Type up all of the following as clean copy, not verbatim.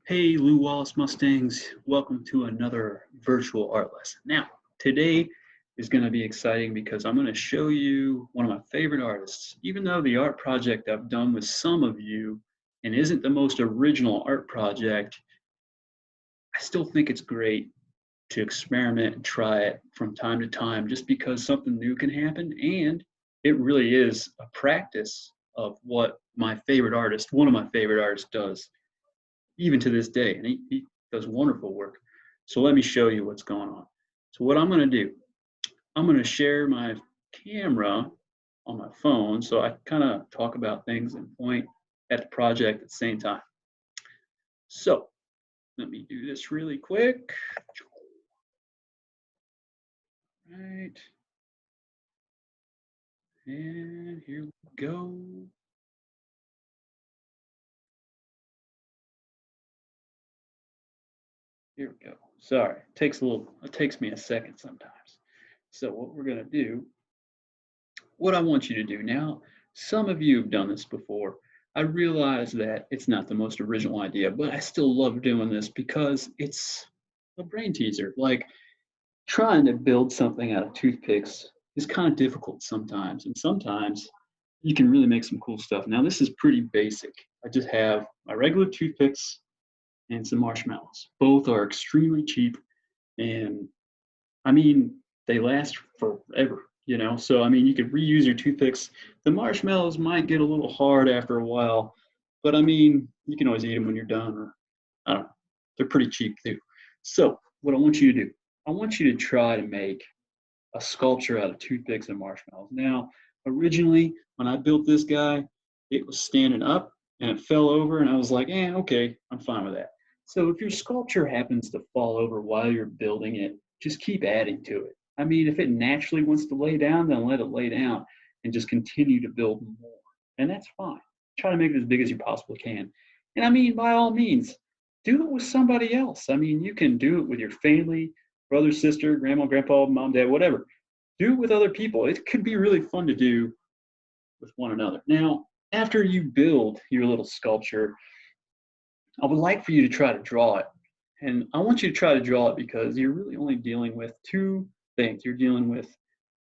Hey, Lou Wallace Mustangs, welcome to another virtual art lesson. Now, today is going to be exciting because I'm going to show you one of my favorite artists. Even though the art project I've done with some of you and isn't the most original art project, I still think it's great to experiment and try it from time to time just because something new can happen. And it really is a practice of what my favorite artist, one of my favorite artists, does even to this day, and he does wonderful work. So let me show you what's going on. So what I'm going to do, I'm going to share my camera on my phone so I kind of talk about things and point at the project at the same time. So let me do this really quick. Right. And here we go. Here we go. Sorry, it takes me a second sometimes. So what we're going to do, what I want you to do now, some of you have done this before. I realize that it's not the most original idea, but I still love doing this because it's a brain teaser. Like trying to build something out of toothpicks is kind of difficult sometimes, and sometimes you can really make some cool stuff. Now, this is pretty basic. I just have my regular toothpicks and some marshmallows. Both are extremely cheap, and I mean, they last forever, you know? So, I mean, you could reuse your toothpicks. The marshmallows might get a little hard after a while, but I mean, you can always eat them when you're done, or I don't know. They're pretty cheap too. So, what I want you to do, I want you to try to make a sculpture out of toothpicks and marshmallows. Now, originally, when I built this guy, it was standing up and it fell over, and I was like, okay, I'm fine with that. So if your sculpture happens to fall over while you're building it, just keep adding to it. I mean, if it naturally wants to lay down, then let it lay down and just continue to build more. And that's fine. Try to make it as big as you possibly can. And I mean, by all means, do it with somebody else. I mean, you can do it with your family, brother, sister, grandma, grandpa, mom, dad, whatever. Do it with other people. It could be really fun to do with one another. Now, after you build your little sculpture, I would like for you to try to draw it. And I want you to try to draw it because you're really only dealing with two things. You're dealing with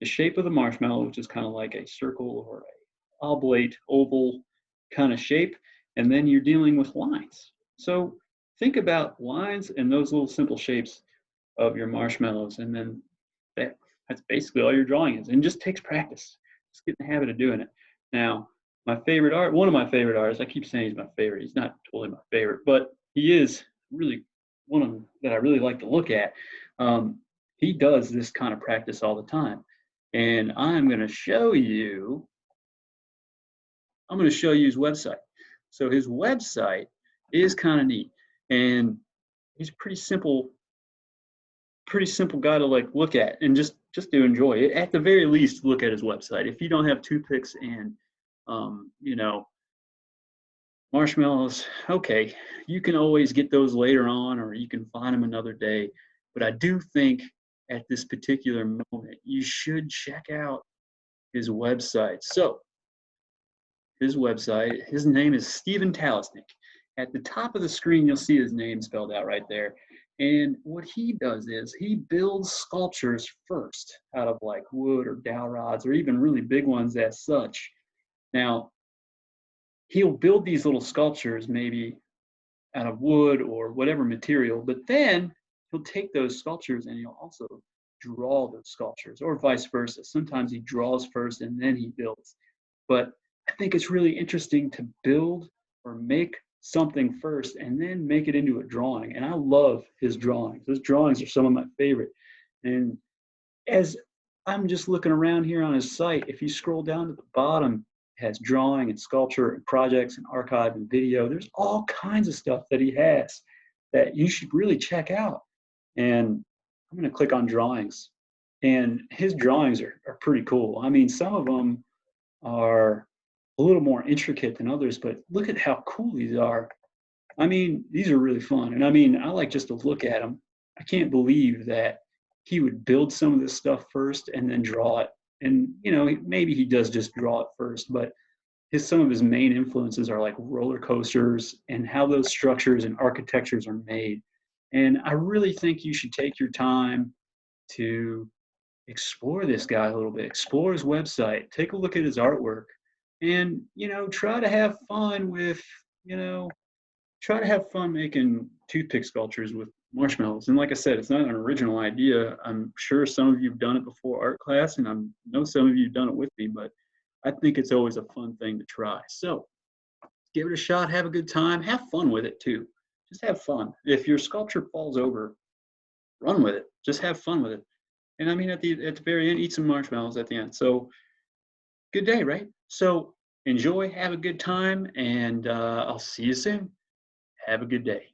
the shape of the marshmallow, which is kind of like a circle or a oblate, oval kind of shape. And then you're dealing with lines. So think about lines and those little simple shapes of your marshmallows. And then that's basically all your drawing is. And just takes practice. Just get in the habit of doing it. Now, one of my favorite artists, I keep saying he's my favorite. He's not totally my favorite, but he is really one of them that I really like to look at. He does this kind of practice all the time. And I'm going to show you his website. So his website is kind of neat. And he's pretty simple guy to like look at and just to enjoy it. At the very least, look at his website. If you don't have toothpicks and marshmallows, okay, you can always get those later on, or you can find them another day. But I do think at this particular moment, you should check out his website. So his website, his name is Stephen Talasnik. At the top of the screen, you'll see his name spelled out right there. And what he does is he builds sculptures first out of like wood or dowel rods or even really big ones as such. Now, he'll build these little sculptures maybe out of wood or whatever material, but then he'll take those sculptures and he'll also draw those sculptures or vice versa. Sometimes he draws first and then he builds. But I think it's really interesting to build or make something first and then make it into a drawing. And I love his drawings. His drawings are some of my favorite. And as I'm just looking around here on his site, if you scroll down to the bottom, it has drawing and sculpture and projects and archive and video. There's all kinds of stuff that he has that you should really check out. And I'm going to click on drawings. And his drawings are pretty cool. I mean, some of them are a little more intricate than others, but look at how cool these are. I mean, these are really fun. And I mean, I like just to look at them. I can't believe that he would build some of this stuff first and then draw it. And, maybe he does just draw it first, but some of his main influences are like roller coasters and how those structures and architectures are made. And I really think you should take your time to explore this guy a little bit, explore his website, take a look at his artwork, and try to have fun with, you know, try to have fun making toothpick sculptures with marshmallows. And like I said, it's not an original idea. I'm sure some of you've done it before art class, and I know some of you've done it with me, but I think it's always a fun thing to try. So give it a shot, have a good time, have fun with it too. Just have fun. If your sculpture falls over, run with it. Just have fun with it. And I mean, at the very end, eat some marshmallows at the end. So good day, right? So enjoy, have a good time, and I'll see you soon. Have a good day.